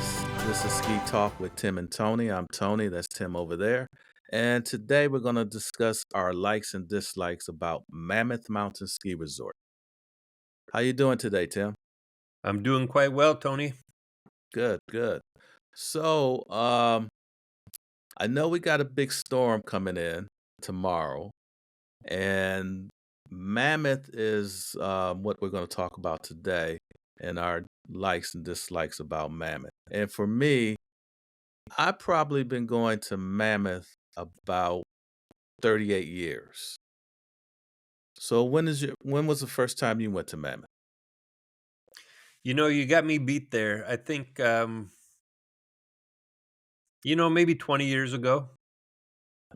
us. This is Ski Talk with Tim and Tony. I'm Tony, that's Tim over there. And today we're going to discuss our likes and dislikes about Mammoth Mountain Ski Resort. How you doing today, Tim? I'm doing quite well, Tony. Good, good. So, I know we got a big storm coming in tomorrow, and Mammoth is what we're going to talk about today and our likes and dislikes about Mammoth. And for me, I've probably been going to Mammoth about 38 years. So when was the first time you went to Mammoth? You got me beat there. I think, maybe 20 years ago.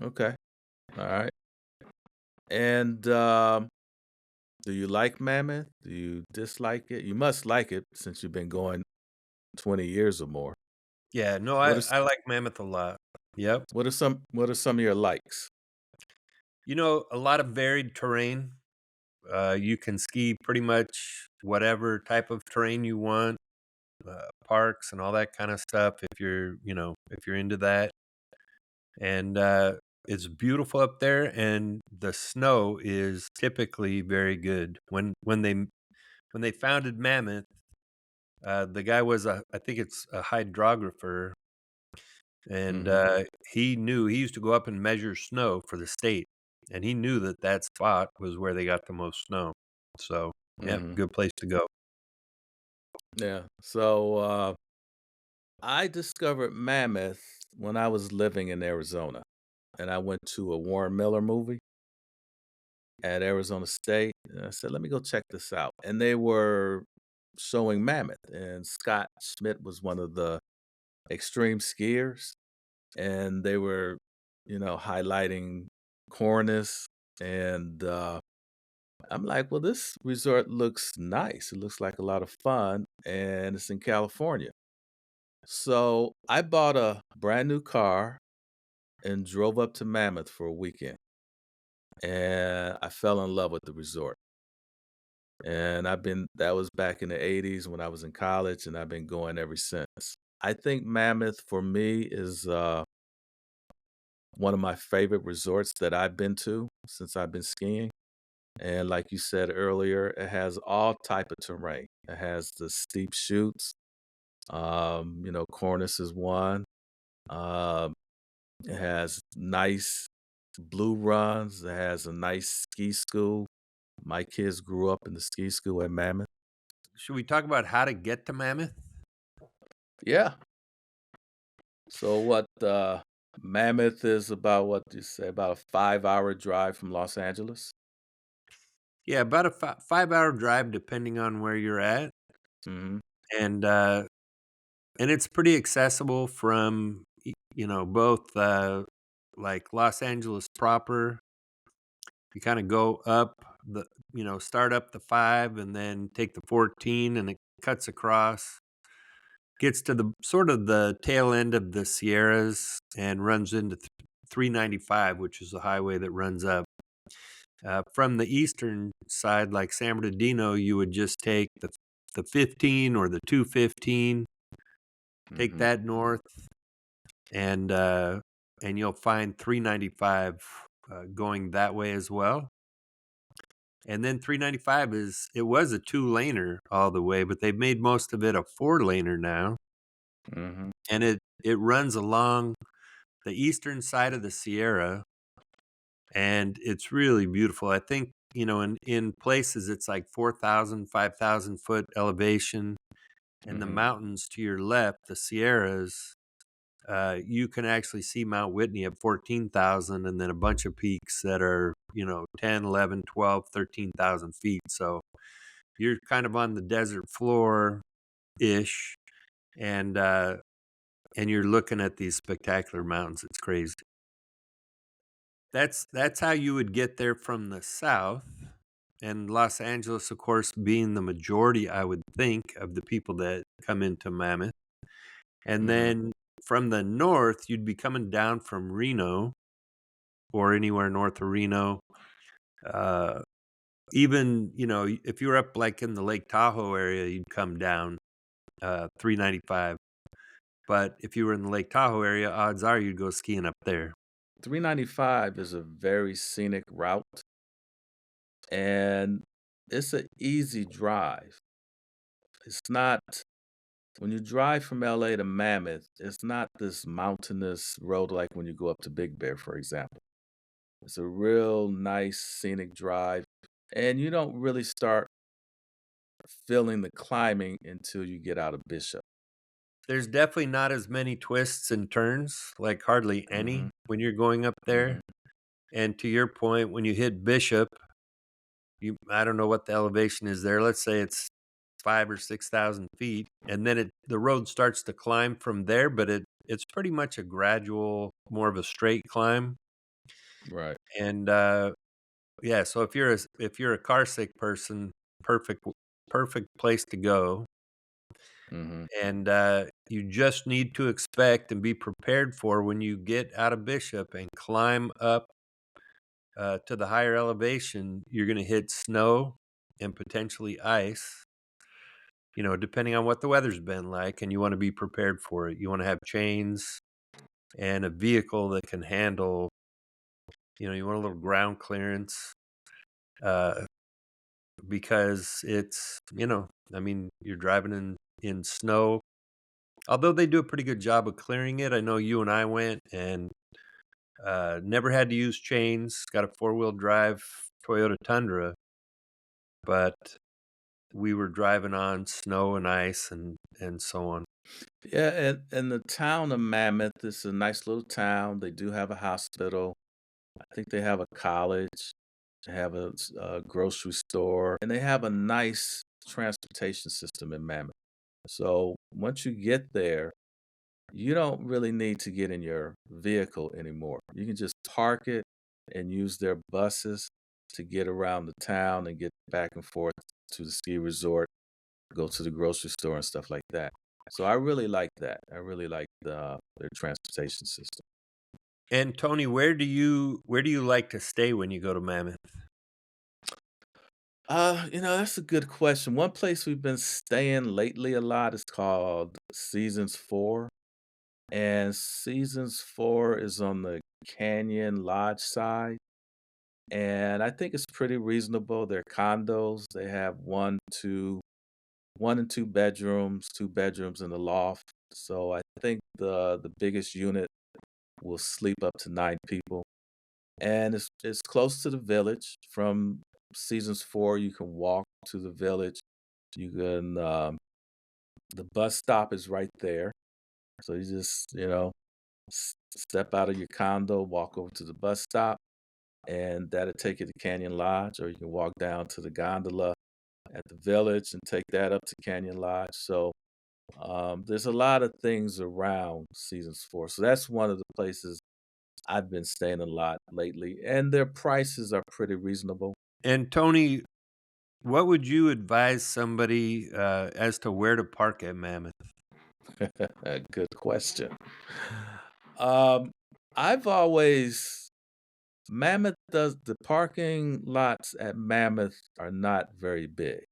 Okay. All right. And do you like Mammoth? Do you dislike it? You must like it since you've been going 20 years or more. Yeah, no, What I, is I like Mammoth a lot. Yep. what are some of your likes? A lot of varied terrain. You can ski pretty much whatever type of terrain you want, parks and all that kind of stuff if you're into that. And it's beautiful up there, and the snow is typically very good. When they founded Mammoth, the guy was I think it's a hydrographer, and Mhm. he used to go up and measure snow for the state, and he knew that that spot was where they got the most snow. So, yeah, Mhm. good place to go. Yeah. So I discovered Mammoth when I was living in Arizona, and I went to a Warren Miller movie at Arizona State. And I said, "Let me go check this out." And they were showing Mammoth, and Scott Schmidt was one of the extreme skiers, and they were, highlighting Cornice, and I'm like, "Well, this resort looks nice. It looks like a lot of fun, and it's in California." So I bought a brand new car and drove up to Mammoth for a weekend, and I fell in love with the resort. And that was back in the '80s when I was in college, and I've been going ever since. I think Mammoth for me is one of my favorite resorts that I've been to since I've been skiing. And like you said earlier, it has all type of terrain. It has the steep chutes. Cornice is one. Um, it has nice blue runs. It has a nice ski school. My kids grew up in the ski school at Mammoth. Should we talk about how to get to Mammoth? Yeah. So Mammoth is about what do you say, about a 5-hour drive from Los Angeles? Yeah, about a 5-hour drive depending on where you're at, Mhm, and it's pretty accessible from both like Los Angeles proper. You kind of go up start up the 5 and then take the 14, and it cuts across, gets to the sort of the tail end of the Sierras and runs into 395, which is the highway that runs up. From the eastern side, like San Bernardino, you would just take the 15 or the 215, take mhm, that north, and you'll find 395 going that way as well. And then 395 it was a two-laner all the way, but they've made most of it a four-laner now, mhm, and it runs along the eastern side of the Sierra, and it's really beautiful. I think, in places it's like 4,000, 5,000 foot elevation, and the mhm, mountains to your left, the Sierras, you can actually see Mount Whitney at 14,000, and then a bunch of peaks that are, 10, 11, 12, 13,000 feet. So you're kind of on the desert floor ish, and you're looking at these spectacular mountains. It's crazy. That's how you would get there from the south. And Los Angeles, of course, being the majority, I would think, of the people that come into Mammoth. And mhm, then from the north, you'd be coming down from Reno or anywhere north of Reno. Uh, Even, if you were up like in the Lake Tahoe area, you'd come down 395. But if you were in the Lake Tahoe area, odds are you'd go skiing up there. 395 is a very scenic route, and it's an easy drive. It's not when you drive from LA to Mammoth, it's not this mountainous road like when you go up to Big Bear, for example. It's a real nice scenic drive, and you don't really start feeling the climbing until you get out of Bishop. There's definitely not as many twists and turns, like hardly Mhm, any when you're going up there. mhm, And to your point, when you hit Bishop, I don't know what the elevation is there. Let's say it's 5 or 6,000 feet, and then the road starts to climb from there, but it's pretty much a gradual, more of a straight climb. right, And yeah, so if you're a car sick person, perfect perfect place to go. mhm, And you just need to expect and be prepared for when you get out of Bishop and climb up to the higher elevation, you're going to hit snow and potentially ice, depending on what the weather's been like, and you want to be prepared for it. You want to have chains and a vehicle that can handle, you want a little ground clearance, uh, because I mean, you're driving in snow. Although they do a pretty good job of clearing it. I know you and I went and never had to use chains. Got a four-wheel drive Toyota Tundra, but we were driving on snow and ice and so on. yeah, and the town of Mammoth is a nice little town. They do have a hospital. I think they have a college. They have a grocery store, and they have a nice transportation system in Mammoth. So once you get there, you don't really need to get in your vehicle anymore. You can just park it and use their buses to get around the town and get back and forth to the ski resort, go to the grocery store and stuff like that. So I really like that. I really like their transportation system. And Tony, where do you like to stay when you go to Mammoth? That's a good question. One place we've been staying lately a lot is called Seasons 4. And Seasons 4 is on the Canyon Lodge side. And I think it's pretty reasonable. They're condos. They have one and two bedrooms, two bedrooms in the loft. So I think the biggest unit will sleep up to 9 people. And it's close to the village. From Seasons 4, you can walk to the village. You can the bus stop is right there. So you just, step out of your condo, walk over to the bus stop, and that'll take you to Canyon Lodge, or you can walk down to the gondola at the village and take that up to Canyon Lodge. So there's a lot of things around Seasons 4. So that's one of the places I've been staying a lot lately, and their prices are pretty reasonable. And Tony, what would you advise somebody as to where to park at Mammoth? Good question. Um, I've always Mammoth does the parking lots at Mammoth are not very big.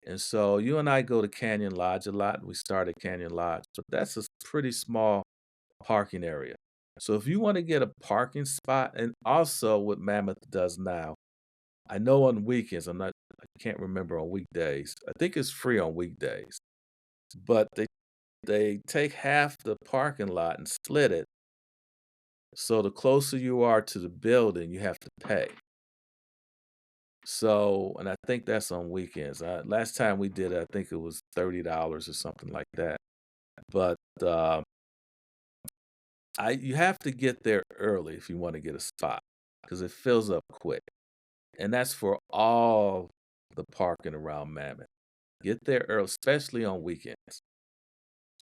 And so you and I go to Canyon Lodge a lot. We start at Canyon Lodge, but that's a pretty small parking area. So if you want to get a parking spot, and also what Mammoth does now, I know on weekends, I can't remember on weekdays. I think it's free on weekdays, but they take half the parking lot and split it. So the closer you are to the building, you have to pay. So, and I think that's on weekends. Last time we did it, I think it was $30 or something like that. But I you have to get there early if you want to get a spot because it fills up quick, and that's for all the parking around Mammoth. Get there early, especially on weekends.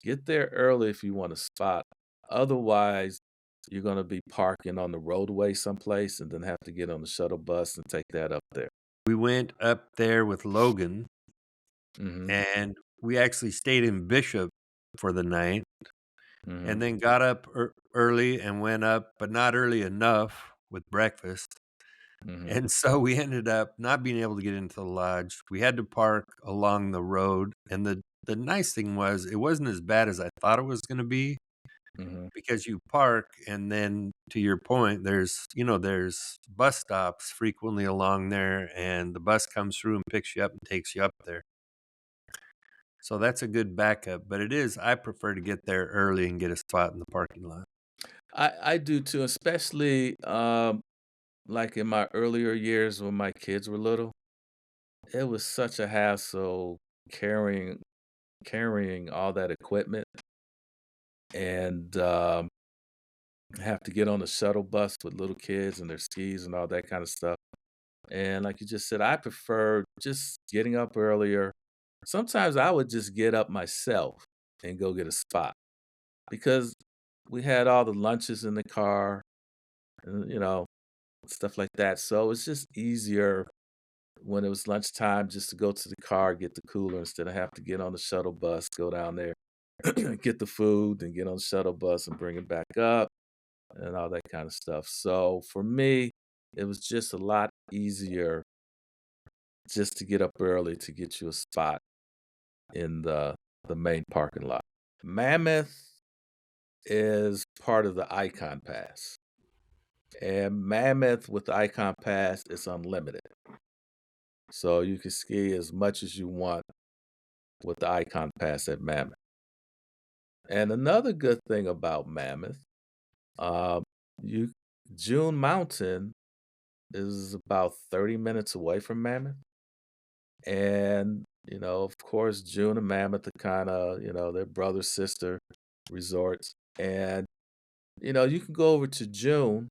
Get there early if you want a spot. Otherwise, you're going to be parking on the roadway someplace and then have to get on the shuttle bus and take that up there. We went up there with Logan, Hmm. and we actually stayed in Bishop for the night, Hmm. and then got up early and went up, but not early enough with breakfast. Hmm. And so we ended up not being able to get into the lodge. We had to park along the road, and the nice thing was it wasn't as bad as I thought it was gonna be Mhm. because you park and then to your point, there's bus stops frequently along there, and the bus comes through and picks you up and takes you up there. So that's a good backup, but I prefer to get there early and get a spot in the parking lot. I do too, especially, like, in my earlier years when my kids were little. It was such a hassle carrying carrying all that equipment and, have to get on the shuttle bus with little kids and their skis and all that kinda stuff. And like you just said, I prefer just getting up earlier. Sometimes I would just get up myself and go get a spot because we had all the lunches in the car and, stuff like that. So it's just easier when it was lunchtime just to go to the car, get the cooler instead of have to get on the shuttle bus, go down there, get the food, and get on the shuttle bus and bring it back up and all that kind of stuff. So for me, it was just a lot easier just to get up early to get you a spot in the main parking lot. Mammoth is part of the Icon Pass, and Mammoth with the Icon Pass is unlimited. So you can ski as much as you want with the Icon Pass at Mammoth. And another good thing about Mammoth, uh, you June Mountain is about 30 minutes away from Mammoth. And, of course, June and Mammoth are kinda, they're brother sister resorts. And, you can go over to June,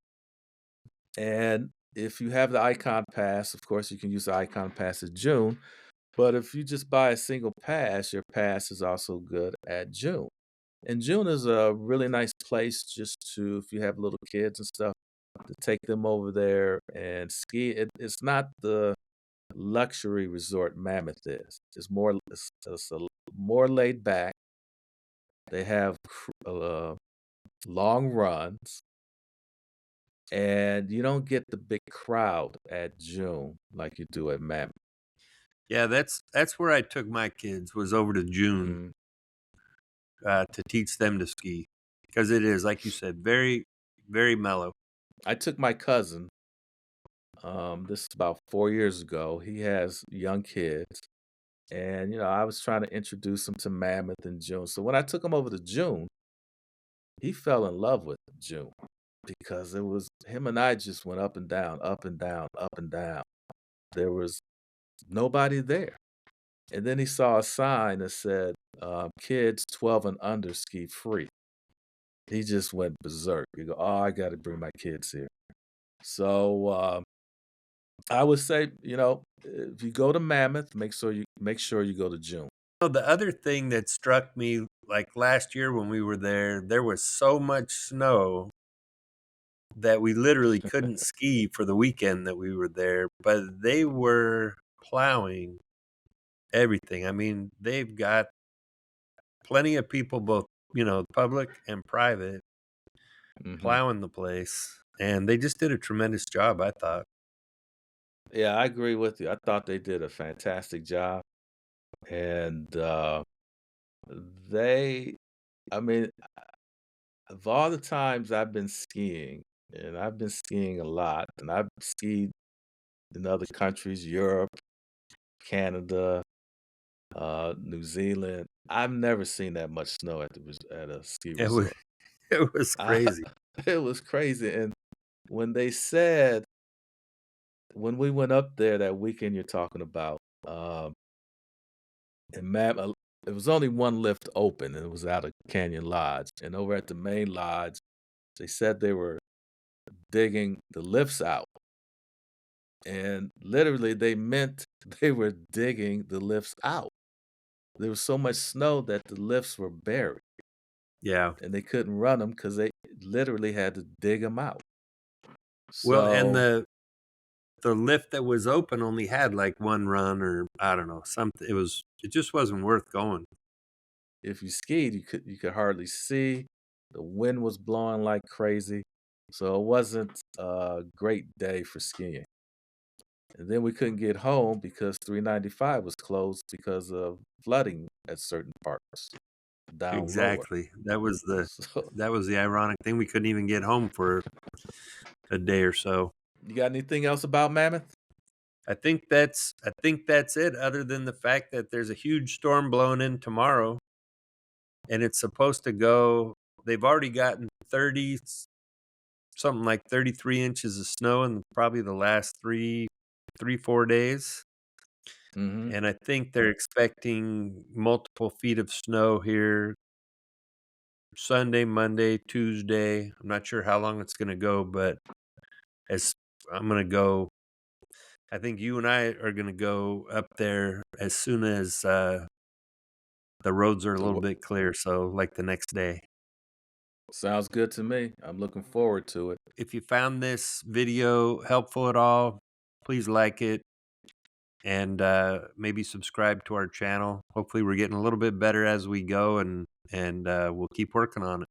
and if you have the Icon Pass, of course, you can use the Icon Pass at June. But if you just buy a single pass, your pass is also good at June. And June is a really nice place just to, if you have little kids and stuff, to take them over there and ski. It's not the luxury resort Mammoth is. It's more laid back. They have long runs, and you don't get the big crowd at June like you do at Mammoth. Yeah, that's where I took my kids was over to June, Mhm. to teach them to ski because it is, like you said, very, very mellow. I took my cousin. This is about 4 years ago. He has young kids, and I was trying to introduce him to Mammoth in June. So when I took him over to June, he fell in love with June because it was him and I just went up and down, up and down, up and down. There was nobody there. And then he saw a sign that said, kids 12 and under ski free. He just went berserk. He go, oh, I got to bring my kids here. So I would say, if you go to Mammoth, make sure you go to June. The other thing that struck me, like last year when we were there was so much snow that we literally couldn't ski for the weekend that we were there, but they were plowing everything. I mean, they've got plenty of people, both, public and private, Hmm. plowing the place, and they just did a tremendous job, I thought. Yeah, I agree with you. I thought they did a fantastic job, and they, I mean, of all the times I've been skiing, and I've been skiing a lot, and I've skied in other countries, Europe, Canada, New Zealand. I've never seen that much snow at a ski It was resort. it was I, crazy. it was crazy, and when they said when we went up there that weekend you're talking about, and it was only one lift open, and it was out of Canyon Lodge, and over at the main lodge, they said they were digging the lifts out, and literally they meant they were digging the lifts out. There was so much snow that the lifts were buried, Yeah. and they couldn't run them because they literally had to dig them out. Well, and So, the lift that was open only had, like, 1 run or I don't know, something it just wasn't worth going. if you skied, you could hardly see. The wind was blowing like crazy, so it wasn't a great day for skiing. And then we couldn't get home because 395 was closed because of flooding at certain parts down lower. Exactly. So, That was the ironic thing. We couldn't even get home for a day or so. you got anything else about Mammoth? I think that's it, other than the fact that there's a huge storm blowing in tomorrow, and it's supposed to go. They've already gotten 30, something like 33 inches of snow in probably the last 4 days. Mhm. And I think they're expecting multiple feet of snow here Sunday, Monday, Tuesday. I'm not sure how long it's going to go, but as I'm going to go, I think you and I are going to go up there as soon as the roads are a The little wo bit clear. So, like the next day. Sounds good to me. I'm looking forward to it. If you found this video helpful at all, please like it and maybe subscribe to our channel. Hopefully, we're getting a little bit better as we go, and we'll keep working on it.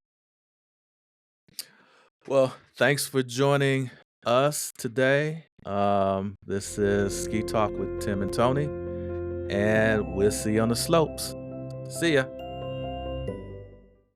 Well, thanks for joining us today. This is Ski Talk with Tim and Tony, and we'll see you on the slopes. See ya.